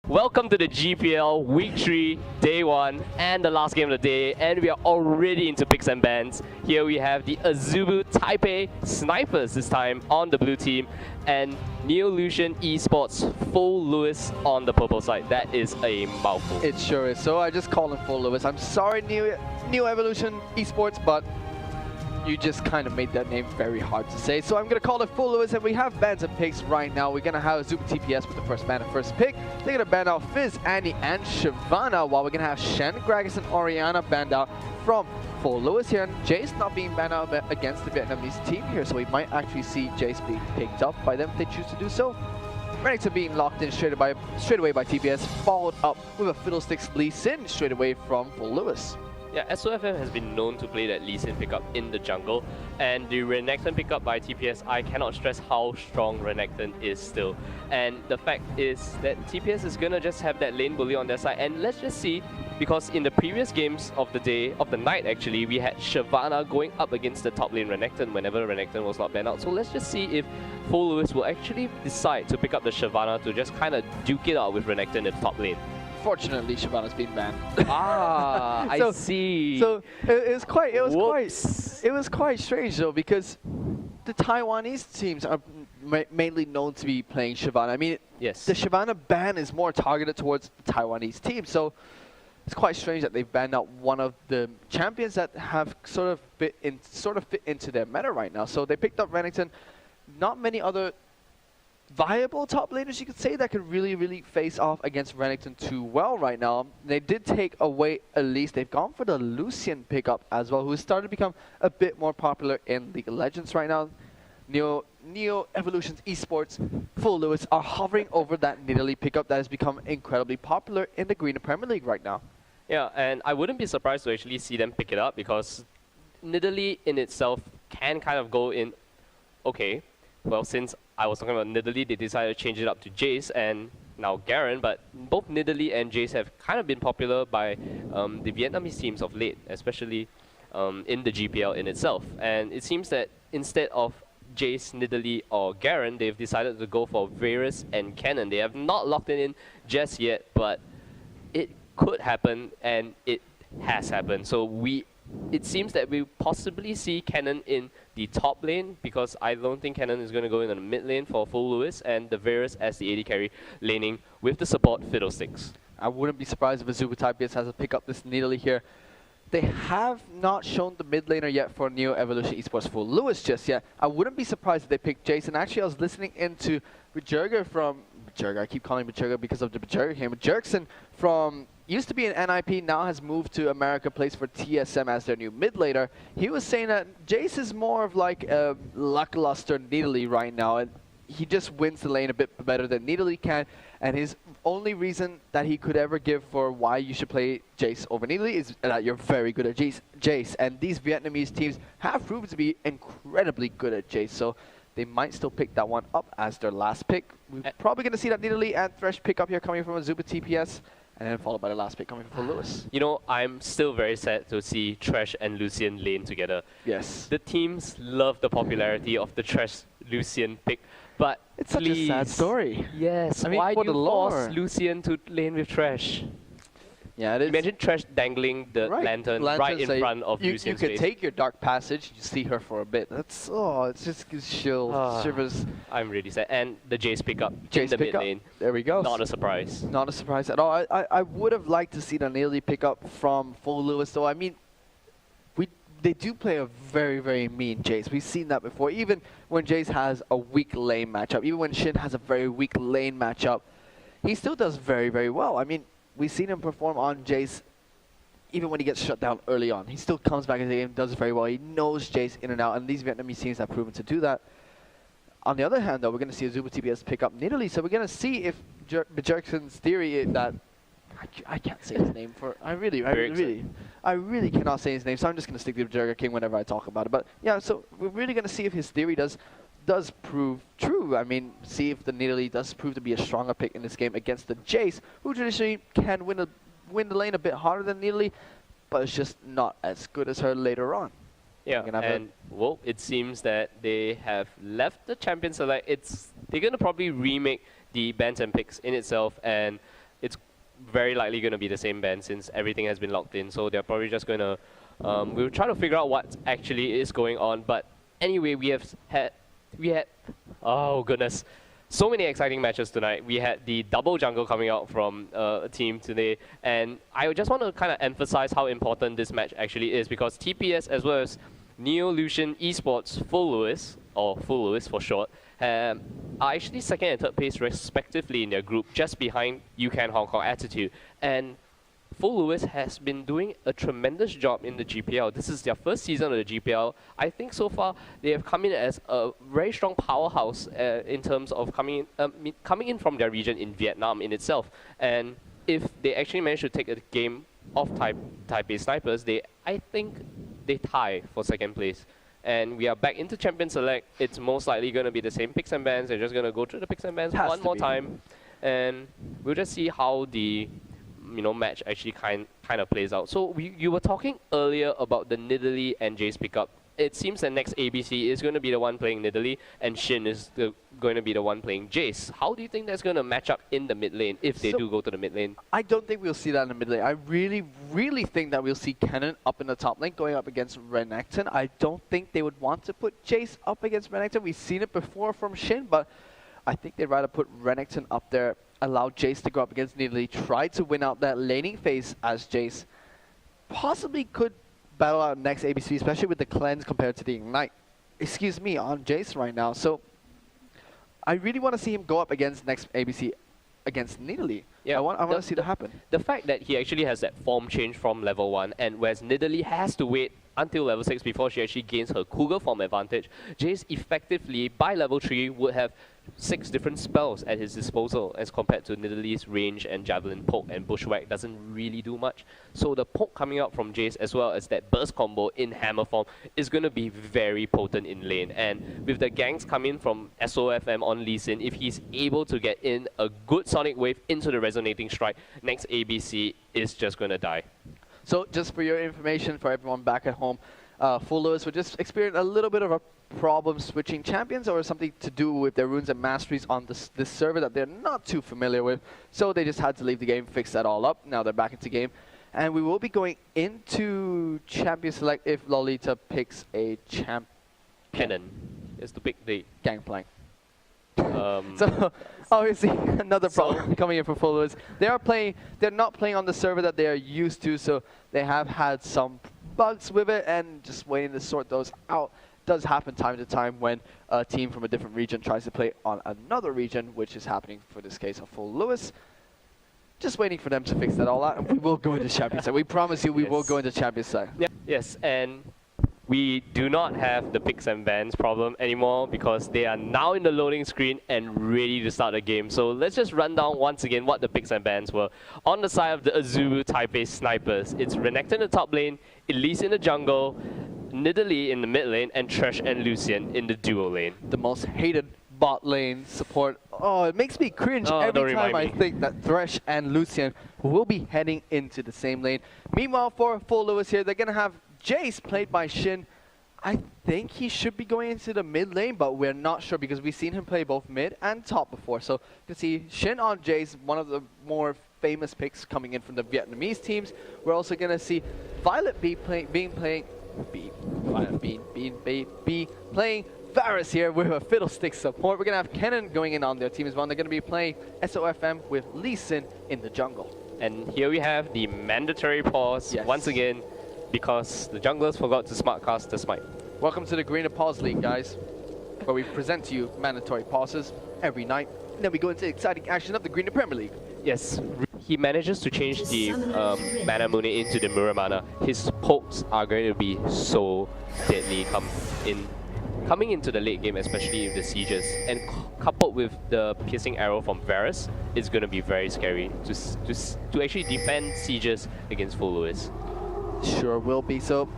Welcome to the GPL Week 3, Day 1, and the last game of the day, and we are already into picks and bans. Here we have the Azubu Taipei Snipers this time on the blue team, and Neolution Esports Full Lewis on the purple side. That is a mouthful. It sure is. So I just call him Full Lewis. I'm sorry, New Evolution Esports, but you just kind of made that name very hard to say. So I'm going to call it Full Lewis, and we have bans and picks right now. We're going to have Azubu TPS with the first ban and first pick. They're going to ban out Fizz, Andy, and Shavana, while we're going to have Shen, Gragas, and Oriana banned out from Full Lewis here. And Jace not being banned out against the Vietnamese team here, so we might actually see Jace being picked up by them if they choose to do so. Renekton being locked in straight away by TPS, followed up with a Fiddlesticks Lee Sin straight away from Full Lewis. Yeah, SOFM has been known to play that Lee Sin pickup in the jungle, and the Renekton pickup by TPS, I cannot stress how strong Renekton is still. And the fact is that TPS is gonna just have that lane bully on their side, and let's just see, because in the previous games of the night actually, we had Shavana going up against the top lane Renekton whenever Renekton was not banned out. So let's just see if Full Lewis will actually decide to pick up the Shavana to just kind of duke it out with Renekton in the top lane. Fortunately, Shavana's been banned. I see. So it was quite strange though, because the Taiwanese teams are mainly known to be playing Shavana. I mean, yes, the Shavana ban is more targeted towards the Taiwanese team. So it's quite strange that they've banned out one of the champions that have sort of fit into their meta right now. So they picked up Renekton. Not many other viable top laners, you could say, that could really face off against Renekton too well right now. They did take away Elise. They've gone for the Lucian pickup as well, who is starting to become a bit more popular in League of Legends right now. Neo Evolution's Esports Full Lewis are hovering over that Nidalee pickup that has become incredibly popular in the Garena Premier League right now. Yeah, and I wouldn't be surprised to actually see them pick it up, because Nidalee in itself can kind of go in, okay, well, since I was talking about Nidalee, they decided to change it up to Jace and now Garen, but both Nidalee and Jace have kind of been popular by the Vietnamese teams of late, especially in the GPL in itself. And it seems that instead of Jace, Nidalee, or Garen, they've decided to go for Varus and Cannon. They have not locked it in just yet, but it could happen, and it has happened. So it seems that we possibly see Cannon in the top lane, because I don't think Cannon is going to go in the mid lane for Full Lewis, and the Varus as the AD carry laning with the support Fiddlesticks. I wouldn't be surprised if Azubu Taipei has to pick up this Nidalee here. They have not shown the mid laner yet for Neo Evolution Esports Full Lewis just yet. I wouldn't be surprised if they picked Jason. Actually, I was listening into Bajurga from Bajurga. I keep calling him Bajurga because of the Bajurga game. Jerkson from used to be an NIP, now has moved to America, plays for TSM as their new mid laner. He was saying that Jace is more of like a lackluster Nidalee right now, and he just wins the lane a bit better than Nidalee can. And his only reason that he could ever give for why you should play Jace over Nidalee is that you're very good at Jace. And these Vietnamese teams have proven to be incredibly good at Jace. So they might still pick that one up as their last pick. We're probably going to see that Nidalee and Thresh pick up here coming from Azubu TPS, and then followed by the last pick coming from Full Lewis. You know, I'm still very sad to see Thresh and Lucian lane together. Yes. The teams love the popularity of the Thresh Lucian pick, but it's such a sad story. Yes, I mean, why do you force Lucian to lane with Thresh? Yeah, it is. Imagine Thresh dangling the lantern right in front of Lucian's face. You could take your Dark Passage, you see her for a bit. That's, it just gives shivers. I'm really sad. And the Jace pickup in the mid lane. There we go. Not a surprise. Not a surprise at all. I would have liked to see the Nidalee pickup from Full Lewis, though. I mean, they do play a very mean Jace. We've seen that before. Even when Jace has a weak lane matchup, even when Shin has a very weak lane matchup, he still does very well. I mean, we've seen him perform on Jace even when he gets shut down early on. He still comes back in the game, does very well. He knows Jace in and out, and these Vietnamese teams have proven to do that. On the other hand, though, we're going to see Azubu TPS pick up Nidalee, so we're going to see if Jerkson's theory that I can't say his name for I really cannot say his name, so I'm just going to stick to Bajurga King whenever I talk about it. But yeah, so we're really going to see if his theory does prove true. I mean, see if the Nidalee does prove to be a stronger pick in this game against the Jace, who traditionally can win the lane a bit harder than Nidalee, but it's just not as good as her later on. Yeah, and well, it seems that they have left the champion select. They're going to probably remake the bans and picks in itself, and very likely going to be the same band since everything has been locked in. So they're probably just going to, we'll try to figure out what actually is going on. But anyway, we had, oh goodness, so many exciting matches tonight. We had the double jungle coming out from a team today, and I just want to kind of emphasize how important this match actually is, because TPS as well as Neolution Esports Full Lewis, or Full Lewis for short, are actually second and third place respectively in their group, just behind UCAN Hong Kong Attitude. And Full Lewis has been doing a tremendous job in the GPL. This is their first season of the GPL. I think so far they have come in as a very strong powerhouse in terms of coming in from their region in Vietnam in itself. And if they actually manage to take a game off Taipei Snipers, I think they tie for second place. And we are back into Champion Select. It's most likely going to be the same picks and bans. They're just going to go through the picks and bans one more time, and we'll just see how the match actually kind of plays out. So you were talking earlier about the Nidalee and Jace pickup. It seems that next ABC is going to be the one playing Nidalee, and Shin is going to be the one playing Jace. How do you think that's going to match up in the mid lane if they do go to the mid lane? I don't think we'll see that in the mid lane. I really, really think that we'll see Kennen up in the top lane going up against Renekton. I don't think they would want to put Jace up against Renekton. We've seen it before from Shin, but I think they'd rather put Renekton up there, allow Jace to go up against Nidalee, try to win out that laning phase as Jace possibly could battle out next ABC, especially with the cleanse compared to the Ignite. Excuse me, on Jace right now. So I really want to see him go up against next ABC against Nidalee. Yeah, I want to see that happen. The fact that he actually has that form change from level 1, and whereas Nidalee has to wait until level 6 before she actually gains her Cougar form advantage, Jace effectively, by level 3, would have 6 different spells at his disposal as compared to Nidalee's range and Javelin Poke and Bushwhack doesn't really do much. So the poke coming out from Jace as well as that burst combo in hammer form is going to be very potent in lane. And with the ganks coming from SOFM on Lee Sin, if he's able to get in a good Sonic Wave into the Resonating Strike, next ABC is just going to die. So just for your information, for everyone back at home, Full Lewis would just experience a little bit of a problem switching champions, or something to do with their runes and masteries on this server that they're not too familiar with. So they just had to leave the game, fix that all up. Now they're back into game. And we will be going into Champion Select if Lolita picks a champion. Kennen is to pick the Gangplank. So obviously another problem coming in for Full Lewis. They're not playing on the server that they are used to, so they have had some bugs with it, and just waiting to sort those out. Does happen time to time when a team from a different region tries to play on another region, which is happening for this case of Full Lewis. Just waiting for them to fix that all out, and we will go into Champions League. We promise you we will go into Champions League. Yeah. Yes, and we do not have the picks and bans problem anymore because they are now in the loading screen and ready to start the game. So let's just run down once again what the picks and bans were. On the side of the Azubu Taipei Snipers, it's Renekton in the top lane, Elise in the jungle, Nidalee in the mid lane, and Thresh and Lucian in the duo lane. The most hated bot lane support. Oh, it makes me cringe every time I think that Thresh and Lucian will be heading into the same lane. Meanwhile, for Full Lewis here, they're going to have Jace, played by Shin. I think he should be going into the mid lane, but we're not sure because we've seen him play both mid and top before. So you can see Shin on Jace, one of the more famous picks coming in from the Vietnamese teams. We're also going to see Violet playing Varus here with a Fiddlestick support. We're going to have Kennen going in on their team as well. They're going to be playing SOFM with Lee Sin in the jungle. And here we have the mandatory pause once again, because the junglers forgot to smartcast the smite. Welcome to the Garena Pause League, guys, where we present to you mandatory pauses every night. And then we go into the exciting action of the Garena Premier League. Yes, he manages to change the Mana Muni into the Muramana. His pokes are going to be so deadly coming into the late game, especially with the sieges. And coupled with the piercing arrow from Varus, it's going to be very scary to actually defend sieges against Full Lewis. Sure will be. So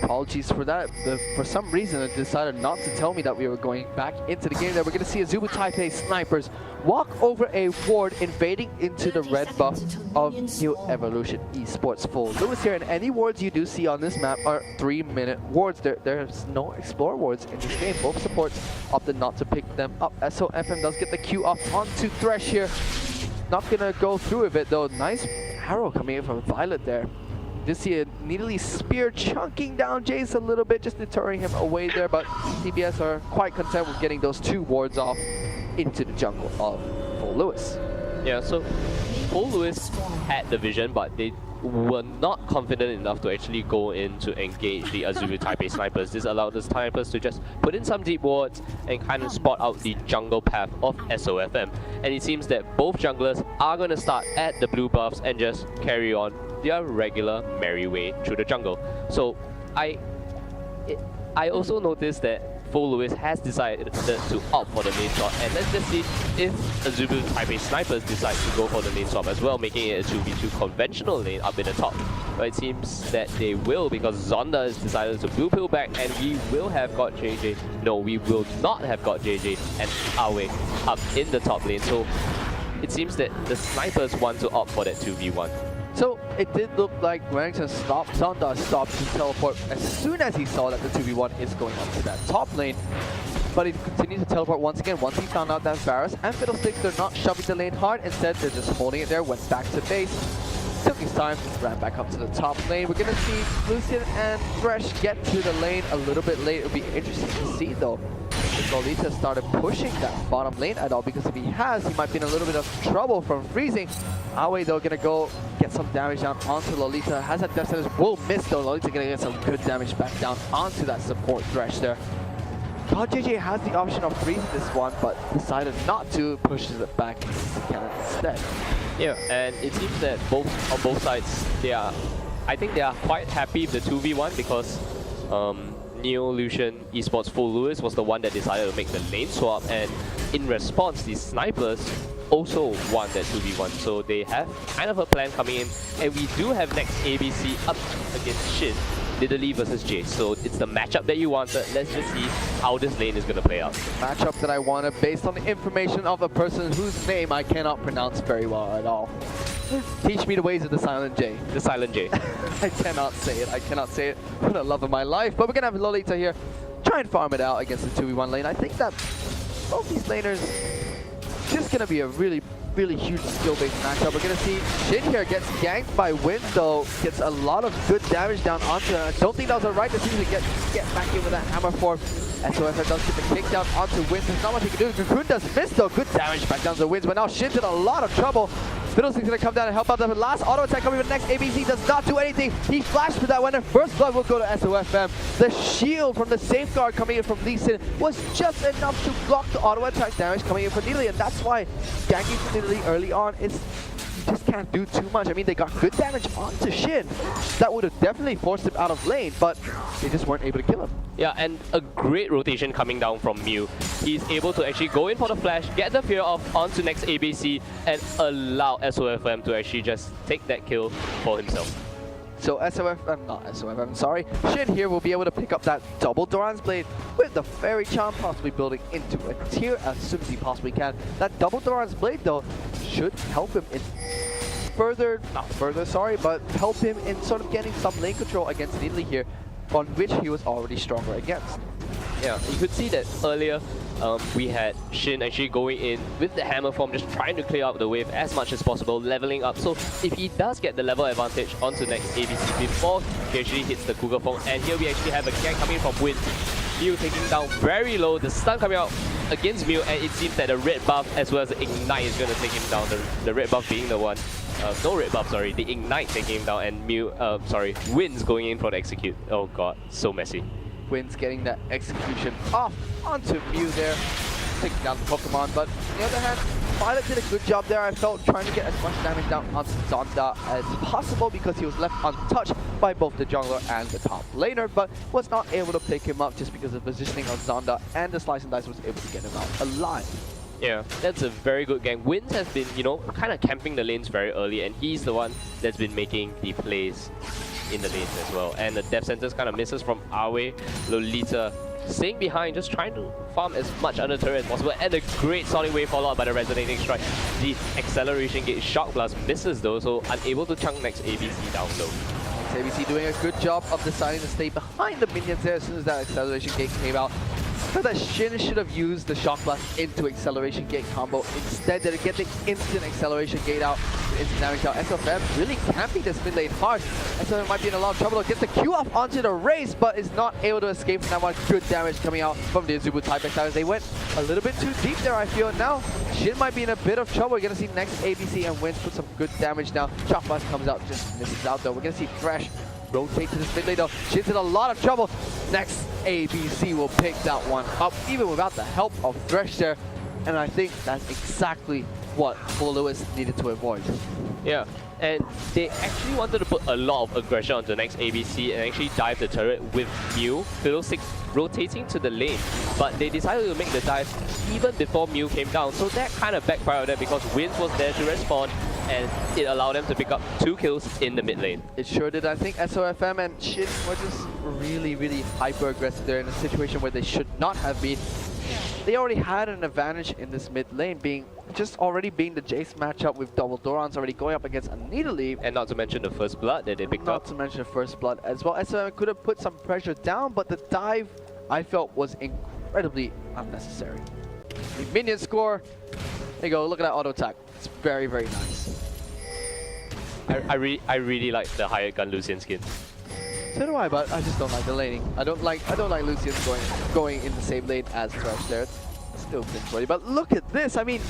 apologies for that. For some reason, it decided not to tell me that we were going back into the game. That we're going to see Azubu Taipei Snipers walk over a ward, invading into the red buff of Neolution Esports Full Lewis here. And any wards you do see on this map are 3-minute wards. There's no Explore wards in this game. Both supports opted not to pick them up. SOFM does get the Q off onto Thresh here. not gonna go through with it though. Nice arrow coming in from Violet there. Just see a needly spear chunking down Jace a little bit, just deterring him away there, but TBS are quite content with getting those 2 wards off into the jungle of Full Lewis. Yeah, so Full Lewis had the vision, but they were not confident enough to actually go in to engage the Azubu Taipei snipers. This allowed the snipers to just put in some deep wards and kind of spot out the jungle path of SOFM. And it seems that both junglers are going to start at the blue buffs and just carry on their regular merry way through the jungle. So I also noticed that Full Lewis has decided to opt for the lane swap, and let's just see if Azubu Taipei snipers decide to go for the lane swap as well, making it a 2v2 conventional lane up in the top. But it seems that they will, because Zonda has decided to blue pill back, and we will have got JJ. No, we will not have got JJ and Awe up in the top lane. So it seems that the snipers want to opt for that 2v1. So it did look like Wellington stopped, Zonda stopped to teleport as soon as he saw that the 2v1 is going on to that top lane. But he continued to teleport once again once he found out that Varus and Fiddlesticks, they're not shoving the lane hard. Instead, they're just holding it there, went back to base, took his time, ran back up to the top lane. We're going to see Lucian and Thresh get to the lane a little bit late. It'll be interesting to see though if Lolita started pushing that bottom lane at all, because if he has, he might be in a little bit of trouble from freezing. Awe though gonna go get some damage down onto Lolita. Has that death sentence, will miss though. Lolita gonna get some good damage back down onto that support Thresh there. God JJ has the option of freezing this one, but decided not to, pushes it back into the cannon instead. Yeah, and it seems that on both sides, I think they are quite happy with the 2v1 because Neolution Esports Full Lewis was the one that decided to make the lane swap, and in response, the snipers also won that 2v1. So they have kind of a plan coming in, and we do have next ABC up against Shin, Nidalee versus Jace. So it's the matchup that you wanted. Let's just see how this lane is going to play out. Matchup that I wanted based on the information of a person whose name I cannot pronounce very well at all. Teach me the ways of the Silent J. The Silent J. I cannot say it. I cannot say it for the love of my life. But we're going to have Lolita here try and farm it out against the 2v1 lane. I think that both these laners just going to be a really huge skill-based matchup. We're going to see Shin here gets ganked by Wind though, gets a lot of good damage down onto him. I don't think that was the right decision to get back in with that hammer form. SOF does get the kick down onto Wind. There's not much he can do. Cocoon does miss though. Good damage back down to Wind, but now Shin's in a lot of trouble. Fiddlestick's gonna come down and help out. The last auto attack coming with the next. ABC does not do anything. He flashed for that one, and first blood will go to SOFM. The shield from the safeguard coming in from Lee Sin was just enough to block the auto attack damage coming in from Nidalee, and that's why ganking from Nidalee early on is, you just can't do too much. I mean, they got good damage onto Shin. That would have definitely forced him out of lane, but they just weren't able to kill him. Yeah, and a great rotation coming down from Mew. He's able to actually go in for the flash, get the fear off onto next ABC, and allow SOFM to actually just take that kill for himself. So I'm sorry. Shin here will be able to pick up that double Doran's Blade with the Fairy Charm, possibly building into a tier as soon as he possibly can. That double Doran's Blade though should help him in but help him in sort of getting some lane control against Nidalee here, on which he was already stronger against. Yeah, you could see that earlier we had Shin actually going in with the hammer form, just trying to clear out the wave as much as possible, leveling up. So if he does get the level advantage onto next ABC before he actually hits the Cougar Fong, and here we actually have a gank coming from Wind. Mew taking down very low, the stun coming out against Mew, and it seems that the red buff as well as the Ignite is going to take him down, the red buff being the one. No red buff, sorry, the Ignite taking him down, and Wind's going in for the execute. Oh god, so messy. Wind's getting that execution off onto Mew there, taking down the Pokemon, but on the other hand, Violet did a good job there. I felt trying to get as much damage down onto Zonda as possible because he was left untouched by both the jungler and the top laner, but was not able to pick him up just because of the positioning of Zonda, and the Slice and Dice was able to get him out alive. Yeah, that's a very good gang. Wind has been, kind of camping the lanes very early, and he's the one that's been making the plays in the lanes as well. And the Death Sentence kind of misses from Awe. Lolita staying behind, just trying to farm as much under turret as possible. And a great Sonic Wave followed up by the Resonating Strike. The Acceleration Gate Shock Blast misses though, so unable to chunk next ABC down low. ABC doing a good job of deciding to stay behind the minions there as soon as that Acceleration Gate came out. felt that Shin should have used the Shock Blast into Acceleration Gate combo. Instead, they get the instant Acceleration Gate out, instant damage out. SOFM really camping this mid lane hard. SOFM might be in a lot of trouble. Gets the Q off onto the race, but is not able to escape from that one. Good damage coming out from the Azubu Taipei side. They went a little bit too deep there, I feel. Now, Shin might be in a bit of trouble. We're going to see next ABC and Wins put some good damage now. Shock Blast comes out, just misses out though. We're going to see Thresh rotate to this mid lane though. Shin's in a lot of trouble. Next ABC will pick that one up, even without the help of Thresh there. And I think that's exactly what Full Lewis needed to avoid. Yeah, and they actually wanted to put a lot of aggression onto the next ABC and actually dive the turret with Mew, Fiddlesticks rotating to the lane. But they decided to make the dive even before Mew came down, so that kind of backfired on them because Wins was there to respond and it allowed them to pick up 2 kills in the mid lane. It sure did. I think SOFM and Shin were just really, really hyper-aggressive there in a situation where they should not have been. They already had an advantage in this mid lane, being the Jace matchup with double Dorans already going up against a Nidalee. And not to mention the first blood that they picked up. Not to mention the first blood as well. SOFM could have put some pressure down, but the dive I felt was incredibly unnecessary. The minion score. There you go. Look at that auto attack. It's very, very nice. I really like the hired gun Lucian skin. So do I, but I just don't like the laning. I don't like Lucian going in the same lane as Thresh there. Still cringeworthy. But look at this. I mean,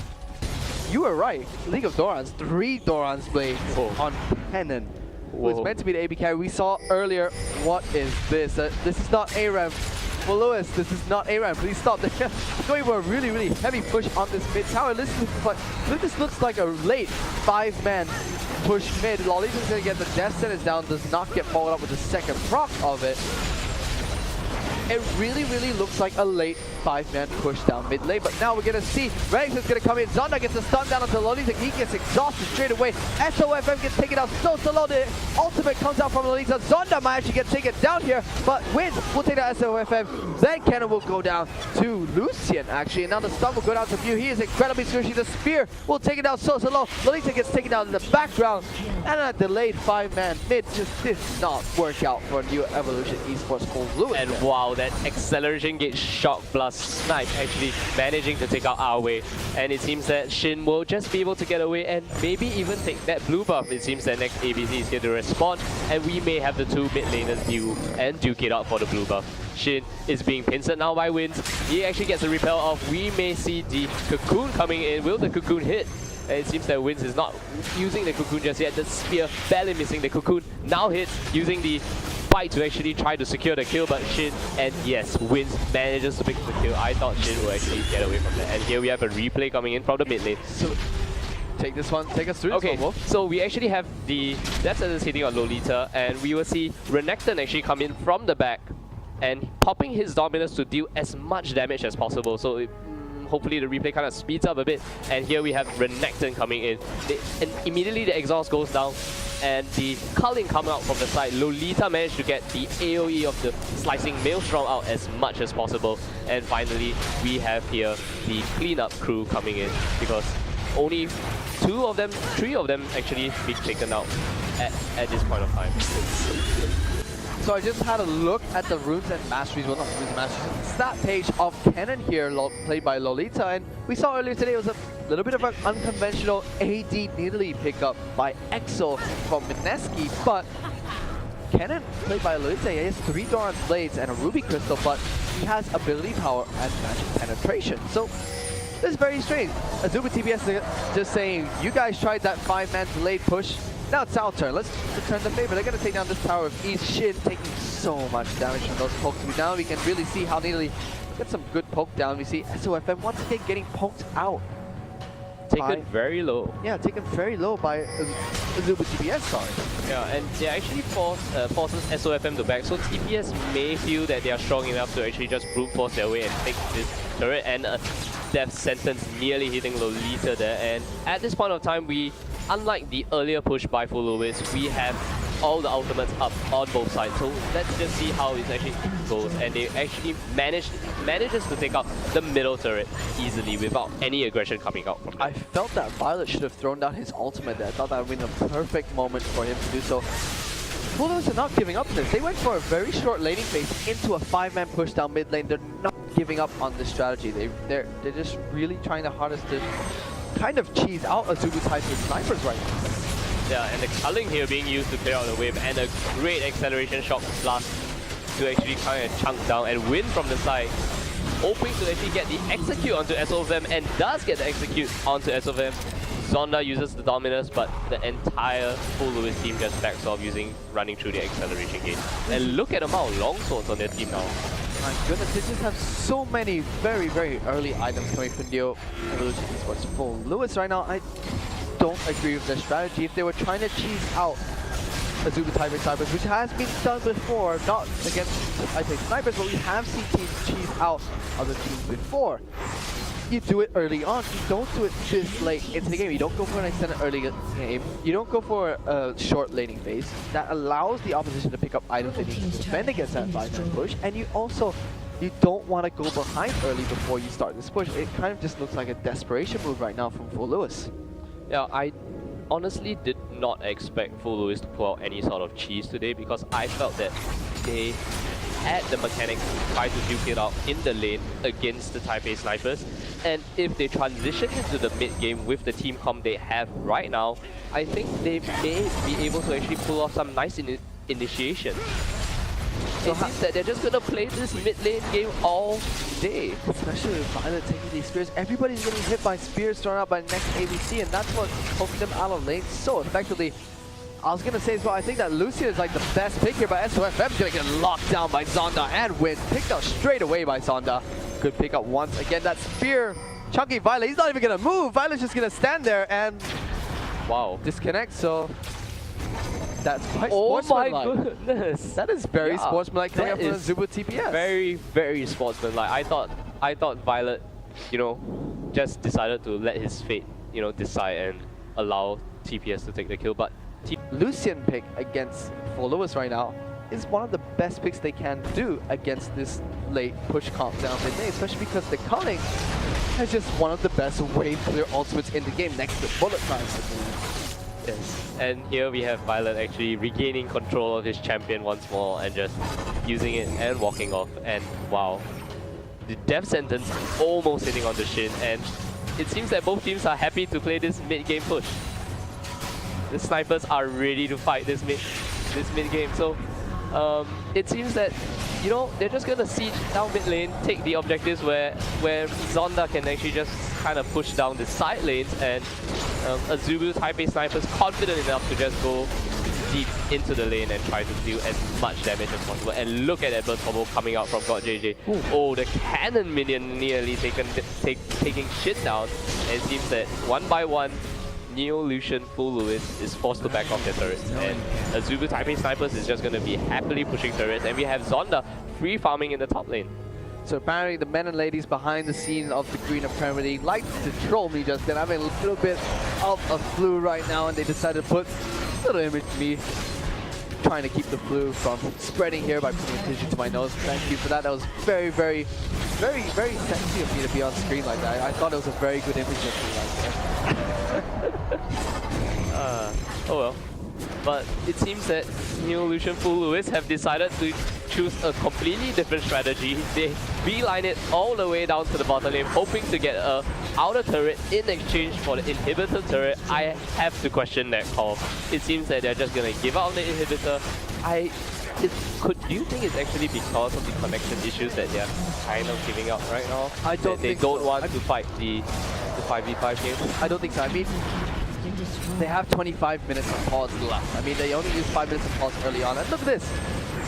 you were right. League of Dorans, 3 Dorans blades on Kennen. Was meant to be the AB carry. We saw earlier. What is this? This is not ARAM. For Lewis, this is not ARAM. Please stop. They're going for a really, really heavy push on this mid tower. This looks like a late 5-man push mid. Lolita's going to get the death sentence down. Does not get followed up with the second proc of it. It really, really looks like a late 5-man push down mid lane. But now we're going to see Renix is going to come in. Zonda gets a stun down onto Lolita. He gets exhausted straight away. SOFM gets taken out so low. The ultimate comes out from Lolita. Zonda might actually get taken down here, but Wins will take out SOFM. Then Kennen will go down to Lucian, actually. And now the stun will go down to Mew. He is incredibly squishy. The spear will take it down so low. Lolita gets taken out in the background. And a delayed 5-man mid just did not work out for New Evolution Esports for Lewis. And wow, that acceleration gate shock blast snipe actually managing to take out our way. And it seems that Shin will just be able to get away and maybe even take that blue buff. It seems that next ABC is here to respond, and we may have the 2 mid laners deal and duke it out for the blue buff. Shin is being pincered now by Wins. He actually gets a repel off. We may see the cocoon coming in. Will the cocoon hit? It seems that Wins is not using the cocoon just yet. The spear barely missing. The cocoon now hits using the fight to actually try to secure the kill, but Shin, and yes, Wins manages to pick the kill. I thought Shin would actually get away from that. And here we have a replay coming in from the mid lane. So take this one, take us through this one, Wolf. So we actually have the Death Sentence hitting on Lolita, and we will see Renekton actually come in from the back and popping his Dominus to deal as much damage as possible. So hopefully the replay kind of speeds up a bit. And here we have Renekton coming in. And immediately the exhaust goes down and the culling coming out from the side. Lolita managed to get the AoE of the slicing Maelstrom out as much as possible. And finally, we have here the cleanup crew coming in because only 3 of them actually being taken out at this point of time. So I just had a look at the runes and masteries, well not runes and masteries, stat page of Kennen here, played by Lolita, and we saw earlier today it was a little bit of an unconventional AD Nidalee pickup by Exo from Mineski, but Kennen, played by Lolita, he has 3 Doran's Blades and a Ruby Crystal, but he has ability power and magic penetration. So this is very strange. Azubu TBS is just saying, you guys tried that 5-man delayed push. Now it's our turn. Let's return the favor. They're going to take down this tower with ease. Shin taking so much damage from those pokes. Now we can really see how Nidalee gets some good poke down. We see SOFM once again getting poked out. Taken very low. Yeah, taken very low by Azubu TBS, sorry. Yeah, and they actually forces SOFM to back. So TPS may feel that they are strong enough to actually just brute force their way and take this turret, and a death sentence nearly hitting Lolita there. And at this point of time, unlike the earlier push by Full Lewis, we have all the ultimates up on both sides. So let's just see how it actually goes. And they actually manages to take out the middle turret easily without any aggression coming out from them. I felt that Violet should have thrown down his ultimate there. I thought that would have been a perfect moment for him to do so. Full Lewis are not giving up this. They went for a very short laning phase into a 5-man push down mid lane. They're not giving up on this strategy. They're just really trying their hardest to kind of cheese out Azubu Taipei snipers right now. Yeah, and the culling here being used to clear out the wave, and a great acceleration shock blast to actually kind of chunk down and win from the side. Hoping to actually get the execute onto SOFM, and does get the execute onto SOFM. Zonda uses the Dominus, but the entire full Lewis team just backs off running through the acceleration gate. And look at the amount of longswords on their team now. My goodness, they just have so many very, very early items coming from Neolution Esports full Lewis right now. I don't agree with their strategy. If they were trying to cheese out Azubu Taipei snipers, which has been done before, not against Taipei snipers, but we have seen teams cheese out other teams before. You do it early on. You don't do it this late into the game. You don't go for an extended early game. You don't go for a short laning phase. That allows the opposition to pick up items they need to defend against that 5-man push. And you don't want to go behind early before you start this push. It kind of just looks like a desperation move right now from Full Lewis. Yeah, I honestly did not expect Full Lewis to pull out any sort of cheese today, because I felt that they had the mechanics to try to duke it out in the lane against the Taipei snipers. And if they transition into the mid game with the team comp they have right now, I think they may be able to actually pull off some nice initiation. So it seems that they're just gonna play this mid lane game all day. Especially with Violet taking these spears. Everybody's getting hit by spears thrown out by next ABC, and that's what's poking them out of lane so effectively. I was gonna say as well, I think that Lucian is like the best pick here, but SOFM is gonna get locked down by Zonda and win. Picked up straight away by Zonda. Good pick up once again. That spear chunking Violet. He's not even gonna move. Violet's just gonna stand there and disconnect. So that's quite sportsmanlike. Oh my goodness! That is very sportsmanlike coming up from Azubu TPS. Very, very sportsmanlike. I thought Violet, just decided to let his fate, decide and allow TPS to take the kill, but Lucian pick against Full Lewis right now is one of the best picks they can do against this late push comp down mid lane, especially because the culling has just one of the best wave clear ultimates in the game next to bullet time. Yes, and here we have Violet actually regaining control of his champion once more and just using it and walking off, and wow, the death sentence almost hitting on the shin, and it seems that both teams are happy to play this mid game push. The snipers are ready to fight this mid game. So it seems that they're just gonna siege down mid lane, take the objectives where Zonda can actually just kind of push down the side lanes, and Azubu Taipei snipers confident enough to just go deep into the lane and try to deal as much damage as possible. And look at that burst combo coming out from God JJ. Ooh. Oh, the cannon minion nearly taking shit down. And it seems that one by one, Neolution Full Lewis is forced to back off their turrets, and Azubu Taipei snipers is just going to be happily pushing turrets, and we have Zonda free farming in the top lane. So apparently the men and ladies behind the scenes of the Garena Premier League like to troll me just then. I'm a little bit of a flu right now, and they decided to put a little image of me trying to keep the flu from spreading here by putting a tissue to my nose. Thank you for that. That was very, very, very, very sexy of me to be on screen like that. I thought it was a very good image of me like that. Oh well. But it seems that Neolution Full Lewis have decided to choose a completely different strategy. They beeline it all the way down to the bottom lane, hoping to get a outer turret in exchange for the inhibitor turret. I have to question that call. It seems that they're just gonna give out the inhibitor. Do you think it's actually because of the connection issues that they're kind of giving up right now? I don't think they don't want to fight the 5v5 game? I don't think so. I mean, they have 25 minutes of pause left. I mean, they only use 5 minutes of pause early on. And look at this.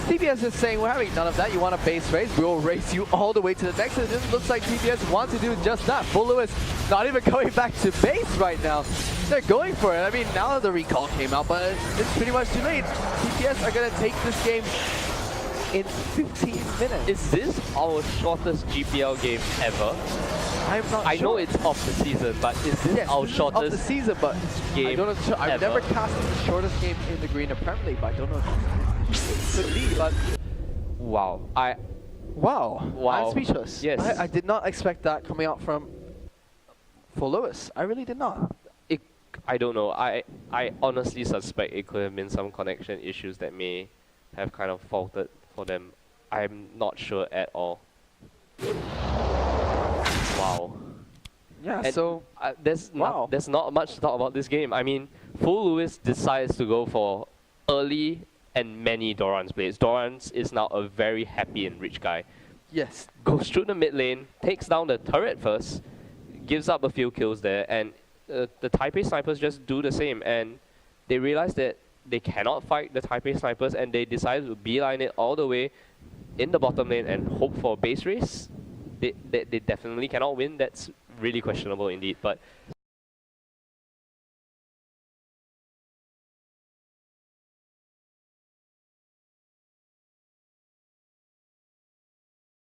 TPS is saying, we're having none of that. You want a base race? We'll race you all the way to the next. And it looks like TPS wants to do just that. Full Lewis not even going back to base right now. They're going for it. I mean, now the recall came out, but it's pretty much too late. TPS are going to take this game in 15 minutes. Is this our shortest GPL game ever? I'm not I sure. know it's off the season, but is this our shortest of the season? But game I don't know. I've never cast the shortest game in the Garena Premier League, but I don't know if it could be. But wow, wow, I'm speechless. Yes, I did not expect that coming out from Full Lewis. I really did not. I don't know. I honestly suspect it could have been some connection issues that may have kind of faltered for them. I'm not sure at all. Wow. Yeah, And so wow. there's not much to talk about this game. I mean, Full Lewis decides to go for early and many Doran's blades. Doran's is now a very happy and rich guy. Yes. Goes through the mid lane, takes down the turret first, gives up a few kills there, and the Taipei snipers just do the same. And they realize that they cannot fight the Taipei snipers, and they decide to beeline it all the way in the bottom lane and hope for a base race. They definitely cannot win. That's really questionable indeed. But